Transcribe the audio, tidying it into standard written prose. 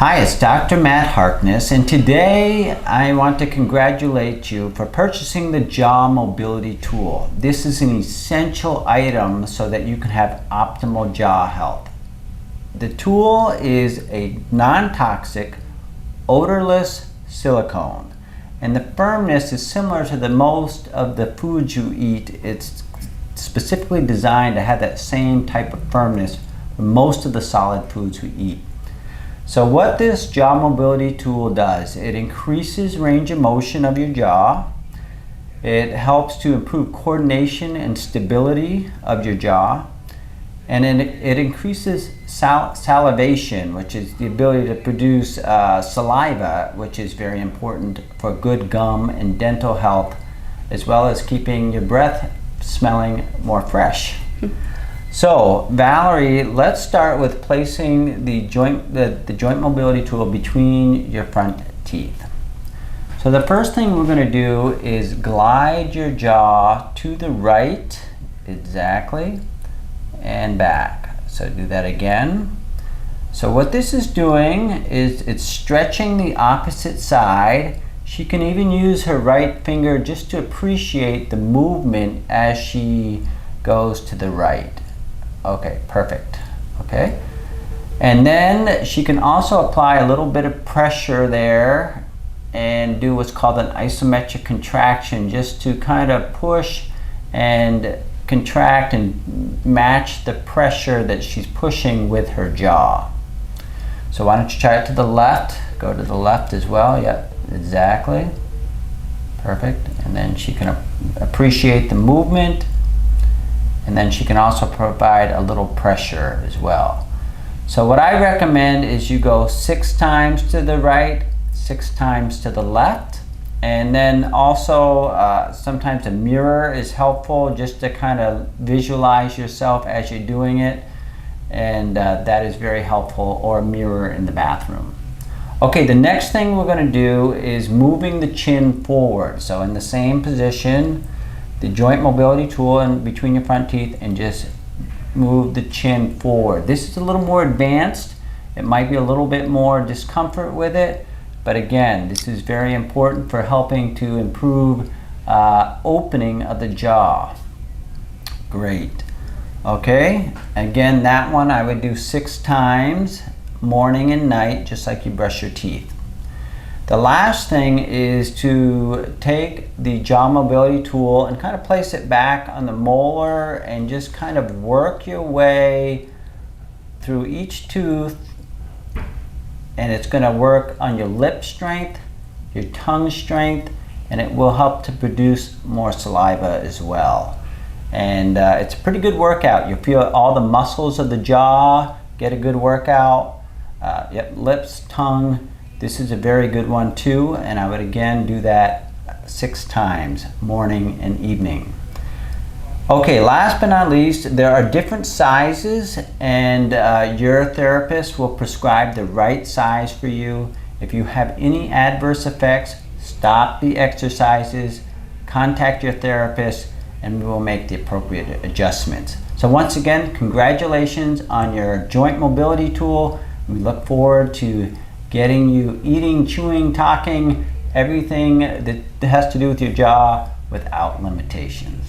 Hi, it's Dr. Matt Harkness, and today I want to congratulate you for purchasing the Jaw Mobility Tool. This is an essential item so that you can have optimal jaw health. The tool is a non-toxic, odorless silicone, and the firmness is similar to the most of the foods you eat. It's specifically designed to have that same type of firmness for most of the solid foods we eat. So what this jaw mobility tool does, it increases range of motion of your jaw. It helps to improve coordination and stability of your jaw. And then it increases salivation, which is the ability to produce saliva, which is very important for good gum and dental health, as well as keeping your breath smelling more fresh. So, Valerie, let's start with placing the joint mobility tool between your front teeth. So the first thing we're going to do is glide your jaw to the right, exactly, and back. So do that again. So what this is doing is it's stretching the opposite side. She can even use her right finger just to appreciate the movement as she goes to the right. Okay, perfect. Okay, and then she can also apply a little bit of pressure there and do what's called an isometric contraction, just to kind of push and contract and match the pressure that she's pushing with her jaw. So why don't you try it to the left? Go to the left as well. Yep, exactly. Perfect. And then she can appreciate the movement. And then she can also provide a little pressure as well. So what I recommend is you go 6 times to the right, 6 times to the left. And then also sometimes a mirror is helpful just to kind of visualize yourself as you're doing it. And that is very helpful, or a mirror in the bathroom. Okay, the next thing we're going to do is moving the chin forward. So in the same position, the joint mobility tool in between your front teeth, and just move the chin forward. This is a little more advanced. It might be a little bit more discomfort with it, but again, this is very important for helping to improve opening of the jaw. Great. Okay, again, that one I would do 6 times, morning and night, just like you brush your teeth. The last thing is to take the jaw mobility tool and kind of place it back on the molar and just kind of work your way through each tooth. And it's going to work on your lip strength, your tongue strength, and it will help to produce more saliva as well. And it's a pretty good workout. You'll feel all the muscles of the jaw get a good workout. Yep, lips, tongue. This is a very good one too, and I would again do that 6 times, morning and evening. Okay, last but not least, there are different sizes, and your therapist will prescribe the right size for you. If you have any adverse effects, stop the exercises, contact your therapist, and we will make the appropriate adjustments. So once again, congratulations on your joint mobility tool. We look forward to getting you eating, chewing, talking, everything that has to do with your jaw without limitations.